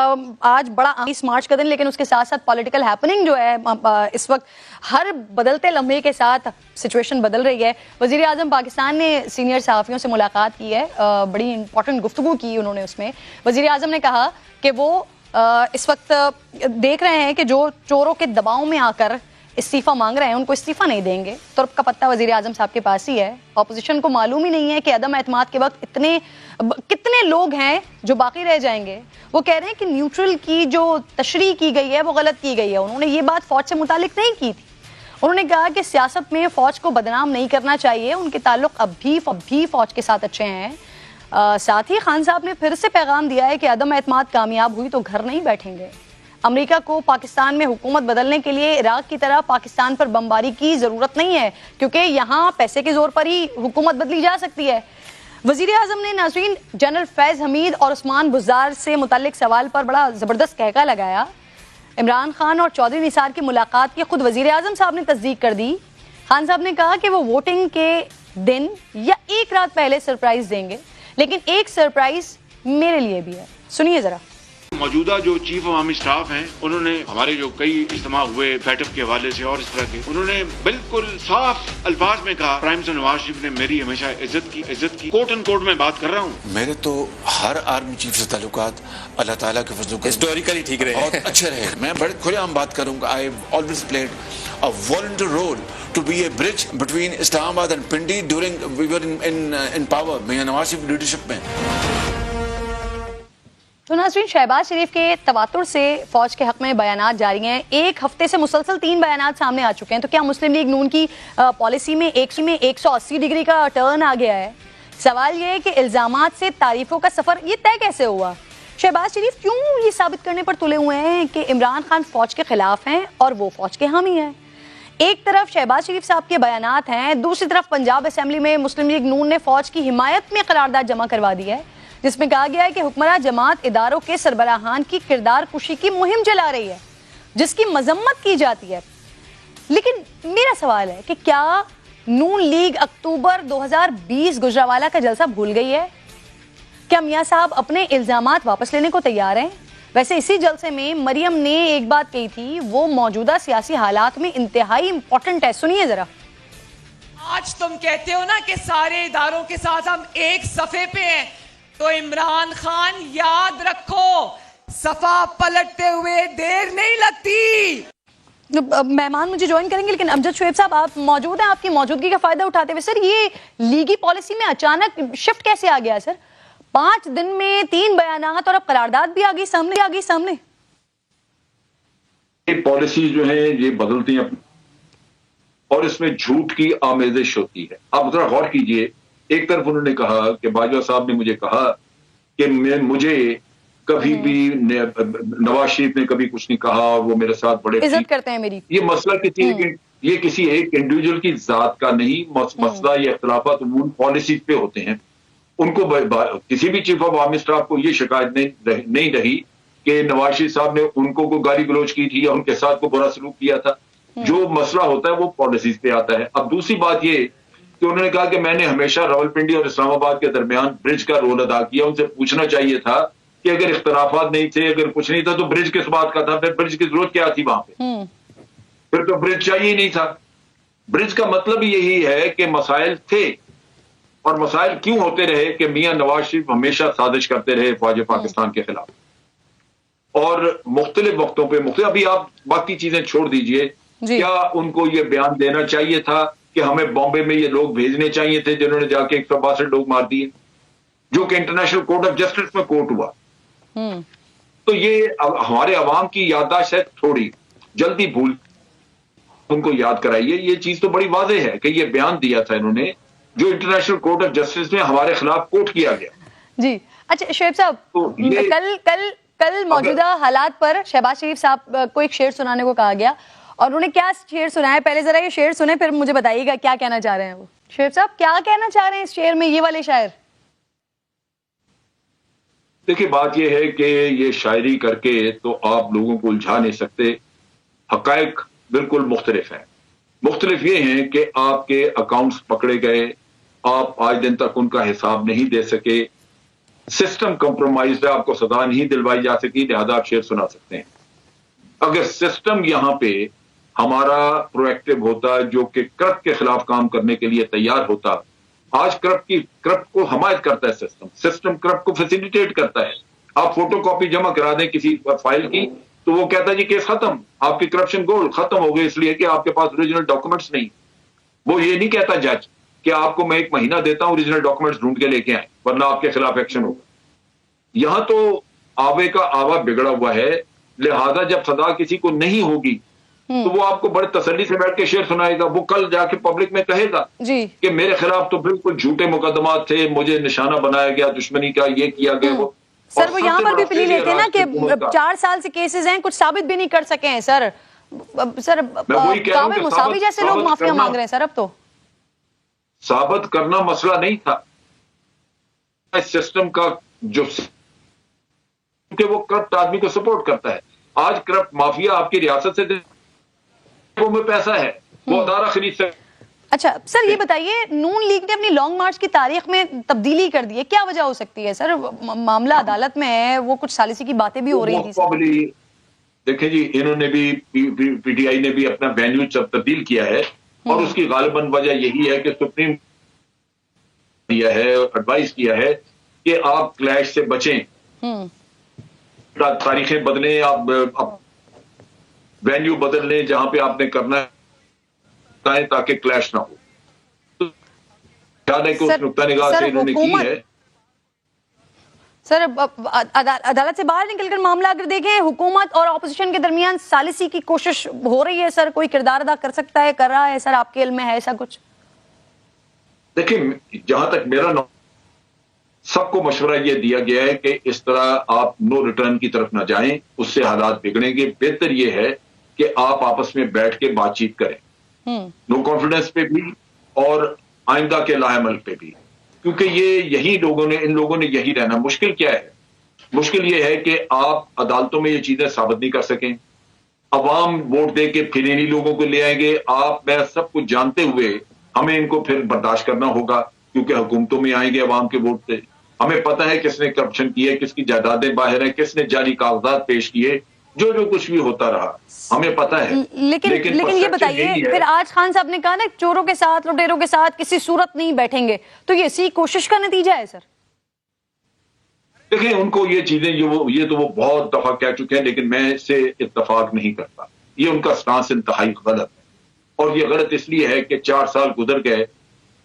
आज बड़ा 20 मार्च का दिन, लेकिन उसके साथ साथ पॉलिटिकल हैपनिंग जो है इस वक्त हर बदलते लम्हे के साथ सिचुएशन बदल रही है। वजीर आजम पाकिस्तान ने सीनियर सहाफ़ियों से मुलाकात की है, बड़ी इंपॉर्टेंट गुफ्तगू की उन्होंने। उसमें वजीर आजम ने कहा कि वो इस वक्त देख रहे हैं कि जो चोरों के दबाव में आकर इस्तीफा मांग रहे हैं उनको इस्तीफा नहीं देंगे। तुर्क का पत्ता वजीर आजम साहब के पास ही है। ऑपोजिशन को मालूम ही नहीं है कि अदम एतमाद के वक्त कितने लोग हैं जो बाकी रह जाएंगे। वो कह रहे हैं कि न्यूट्रल की जो तशरीह की गई है वो गलत की गई है। उन्होंने ये बात फौज से मुतालिक नहीं की थी। उन्होंने कहा कि सियासत में फौज को बदनाम नहीं करना चाहिए, उनके ताल्लुक अब भी फौज के साथ अच्छे हैं। साथ ही खान साहब ने फिर से पैगाम दिया है कि अदम एतमाद कामयाब हुई तो घर नहीं बैठेंगे। अमेरिका को पाकिस्तान में हुकूमत बदलने के लिए इराक की तरह पाकिस्तान पर बमबारी की जरूरत नहीं है, क्योंकि यहाँ पैसे के जोर पर ही हुकूमत बदली जा सकती है। वजीर आजम ने नाज़रीन जनरल फैज हमीद और उस्मान बुज़दार से मुतालिक सवाल पर बड़ा जबरदस्त कहका लगाया। इमरान खान और चौधरी निसार की मुलाकात की खुद वजीर आजम साहब ने तस्दीक कर दी। खान साहब ने कहा कि वो वोटिंग के दिन या एक रात पहले सरप्राइज देंगे, लेकिन एक सरप्राइज मेरे लिए भी है। सुनिए जरा। मौजूदा जो चीफ अवामी स्टाफ हैं उन्होंने हमारे जो कई इज्तिमा हुए बैठक के हवाले से और इस तरह के, उन्होंने बिल्कुल साफ अल्फाज में कहा प्राइम मिनिस्टर नवाज शरीफ ने मेरी हमेशा इज्जत की। कोर्ट एंड कोर्ट में बात कर रहा हूँ। मेरे तो हर आर्मी चीफ से ताल्लुकात अल्लाह ताला के फजल हिस्टोरिकली ठीक रहे, बहुत अच्छे रहे। मैं बड़े खुलेआम बात करूंगा। I always played a volunteer role to be a bridge between Islamabad and Pindi during we were in power मियां नवाज शरीफ लीडरशिप में। तो नाज़रीन शहबाज शरीफ के तवातुर से फौज के हक में बयानात जारी हैं। एक हफ्ते से मुसलसल 3 बयानात सामने आ चुके हैं। तो क्या मुस्लिम लीग नून की पॉलिसी में 180 डिग्री का टर्न आ गया है? सवाल यह है कि इल्जामात से तारीफों का सफर ये तय कैसे हुआ? शहबाज शरीफ क्यों ये साबित करने पर तुले हुए हैं कि इमरान खान फौज के खिलाफ हैं और वो फौज के हामी हैं? एक तरफ शहबाज शरीफ साहब के बयानात हैं, दूसरी तरफ पंजाब असेंबली में मुस्लिम लीग नून ने फौज की हिमायत में करारदाद जमा करवा दी है, जिसमें कहा गया है कि हुक्मरान जमात इदारों के सरबराहान की किरदार कुशी की मुहिम चला रही है, जिसकी मजम्मत की जाती है। लेकिन मेरा सवाल है कि क्या नून लीग अक्टूबर 2020 गुजरावाला का जलसा भूल गई है? क्या मियां साहब अपने इल्जामात वापस लेने को तैयार हैं? वैसे इसी जलसे में मरियम ने एक बात कही थी, वो मौजूदा सियासी हालात में इंतहाई इंपॉर्टेंट है। सुनिए जरा। आज तुम कहते हो ना कि सारे इदारों के साथ हम एक सफे पे हैं, तो इमरान खान याद रखो सफा पलटते हुए देर नहीं लगती। मेहमान मुझे ज्वाइन करेंगे, लेकिन अमजद शुएब साहब आप मौजूद हैं, आपकी मौजूदगी का फायदा उठाते हुए सर ये लीगी पॉलिसी में अचानक शिफ्ट कैसे आ गया सर? 5 दिन में 3 बयानात और अब करारदाद भी आ गई सामने। ये पॉलिसी जो है ये बदलती है और इसमें झूठ की आमेजिश होती है। आप जरा गौर कीजिए। एक तरफ उन्होंने कहा कि बाजवा साहब ने मुझे कहा कि मुझे कभी भी नवाज शरीफ ने कभी कुछ नहीं कहा और वो मेरे साथ बड़े इज्जत करते हैं मेरी। ये मसला किसी एक इंडिविजुअल की जात का नहीं, मसला ये इख्तिलाफात पॉलिसी पे होते हैं। उनको किसी भी चीफ ऑफ आर्मी स्टाफ को ये शिकायत नहीं रही कि नवाज शरीफ साहब ने उनको कोई गाली गलौज की थी या उनके साथ को बुरा सलूक किया था। जो मसला होता है वो पॉलिसीज पे आता है। अब दूसरी बात ये कि उन्होंने कहा कि मैंने हमेशा रावलपिंडी और इस्लामाबाद के दरमियान ब्रिज का रोल अदा किया। उनसे पूछना चाहिए था कि अगर इख्तलाफात नहीं थे, अगर कुछ नहीं था तो ब्रिज किस बात का था? फिर ब्रिज की जरूरत क्या थी वहां पे? फिर तो ब्रिज चाहिए ही नहीं था। ब्रिज का मतलब यही है कि मसाइल थे, और मसाइल क्यों होते रहे कि मियां नवाज शरीफ हमेशा साजिश करते रहे फौज पाकिस्तान के खिलाफ और मुख्तलिफ वक्तों पे अभी आप बाकी चीजें छोड़ दीजिए। क्या उनको ये बयान देना चाहिए था कि हमें बॉम्बे में ये लोग भेजने चाहिए थे जिन्होंने जाके 162 लोग मार दिए, जो कि इंटरनेशनल कोर्ट ऑफ जस्टिस में कोर्ट हुआ? तो ये हमारे अवाम की याददाश्त है थोड़ी, जल्दी भूल उनको याद कराइए। ये चीज तो बड़ी वाज़ेह है कि ये बयान दिया था इन्होंने जो इंटरनेशनल कोर्ट ऑफ जस्टिस में हमारे खिलाफ कोर्ट किया गया। जी अच्छा शुएब साहब, तो कल मौजूदा हालात पर शहबाज शरीफ साहब को एक शेर सुनाने को कहा गया और उन्होंने क्या शेर सुनाया, पहले जरा ये शेर सुने फिर मुझे बताइएगा क्या कहना चाह रहे हैं वो। शुएब साहब क्या कहना चाह रहे हैं इस शेर में, ये वाले शायर? देखिए बात यह है कि ये शायरी करके तो आप लोगों को उलझा नहीं सकते। हकायक बिल्कुल मुख्तलिफ हैं। मुख्तलिफ ये हैं कि आपके अकाउंट्स पकड़े गए, आप आज दिन तक उनका हिसाब नहीं दे सके। सिस्टम कॉम्प्रोमाइज है, आपको सजा नहीं दिलवाई जा सकी, लिहाजा आप शेर सुना सकते हैं। अगर सिस्टम यहां पे हमारा प्रोएक्टिव होता, जो कि करप्ट के खिलाफ काम करने के लिए तैयार होता, आज करप्ट को हमायत करता है सिस्टम करप्ट को फैसिलिटेट करता है। आप फोटोकॉपी जमा करा दें किसी फाइल की तो वो कहता है जी केस खत्म, आपकी करप्शन गोल खत्म हो गई, इसलिए कि आपके पास ओरिजिनल डॉक्यूमेंट्स नहीं। वो ये नहीं कहता जज कि आपको मैं 1 महीना देता हूं ओरिजिनल डॉक्यूमेंट्स ढूंढ के लेके आए वरना आपके खिलाफ एक्शन होगा। यहां तो आवे का आवा बिगड़ा हुआ है, लिहाजा जब सजा किसी को नहीं होगी तो वो आपको बड़े तसल्ली से बैठ के शेर सुनाएगा। वो कल जाके पब्लिक में कहेगा जी कि मेरे खिलाफ तो बिल्कुल झूठे मुकदमा थे, मुझे निशाना बनाया गया, दुश्मनी का ये किया गया। वो सर वो यहाँ पर भी प्ली लेते हैं ना कि 4 साल से केसेस हैं, कुछ साबित भी नहीं कर सके हैं सर। सर काबिल मुसावी जैसे लोग माफिया मांग रहे हैं सर। अब तो साबित करना मसला नहीं था सिस्टम का, जो क्योंकि वो करप्ट आदमी को सपोर्ट करता है। आज करप्ट माफिया आपकी रियासत से में पैसा है, वो अदारा खरीद सकता। अच्छा सर ये बताइए, नून लीग ने अपनी लॉन्ग मार्च की तारीख में तब्दीली कर दी है, क्या वजह हो सकती है सर? मामला अदालत में है, वो कुछ सालिसी की बातें भी हो रही थी। देखिए जी, इन्होंने भी पीटीआई ने भी अपना वेन्यू तब्दील किया है और उसकी गालिबन वजह यही है कि सुप्रीम दिया है, एडवाइस किया है कि आप क्लैश से बचें, तारीखें बदलें, आप वेन्यू बदल लें जहां पे आपने करना है ताकि क्लैश ना हो। तो याद है कि उस नुक्ता निगाह से इन्होंने की है। सर अदालत से बाहर निकलकर मामला अगर देखें, हुकूमत और ऑपोजिशन के दरमियान सालिसी की कोशिश हो रही है सर, कोई किरदार अदा कर सकता है, कर रहा है सर? आपके इल्म में है ऐसा कुछ? देखिए, जहां तक मेरा सबको मशवरा यह दिया गया है कि इस तरह आप नो रिटर्न की तरफ ना जाएं, उससे हालात बिगड़ेंगे। बेहतर यह है कि आप आपस में बैठ के बातचीत करें, नो कॉन्फिडेंस पे भी और आइंदा के लाएमल पे भी, क्योंकि इन लोगों ने यही रहना। मुश्किल क्या है? मुश्किल यह है कि आप अदालतों में ये चीजें साबित नहीं कर सकें, अवाम वोट दे के फिर इन्हीं लोगों को ले आएंगे। आप मैं सब कुछ जानते हुए हमें इनको फिर बर्दाश्त करना होगा, क्योंकि हुकूमतों में आएंगे अवाम के वोट से। हमें पता है किसने करप्शन की है, किसकी जायदादें बाहर है, किसने जाली कागजात पेश किए, जो कुछ भी होता रहा हमें पता है। लेकिन ये बताइए, फिर आज खान साहब ने कहा ना चोरों के साथ, लुटेरों के साथ किसी सूरत नहीं बैठेंगे, तो ये इसी कोशिश का नतीजा है सर? देखिए, उनको ये चीजें ये तो वो बहुत दफा कह चुके हैं, लेकिन मैं इससे इत्तेफाक नहीं करता। ये उनका स्टांस इंतहाई गलत है, और ये गलत इसलिए है कि 4 साल गुजर गए,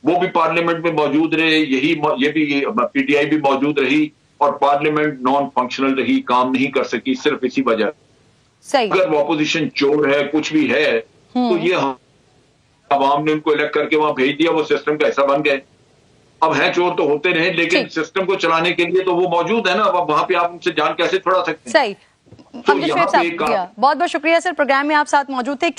वो भी पार्लियामेंट में मौजूद रहे, ये भी पीटीआई भी मौजूद रही, और पार्लियामेंट नॉन फंक्शनल रही, काम नहीं कर सकी, सिर्फ इसी वजह। सही। अगर वो अपोजिशन चोर है, कुछ भी है, तो ये अवाम ने उनको इलेक्ट करके वहां भेज दिया, वो सिस्टम का हिस्सा बन गए। अब है चोर तो होते रहे, लेकिन सिस्टम को चलाने के लिए तो वो मौजूद है ना, अब वहां पे आप उनसे जान कैसे छुड़ा सकते हैं? सही। बहुत बहुत शुक्रिया सर, प्रोग्राम में आप साथ मौजूद थे।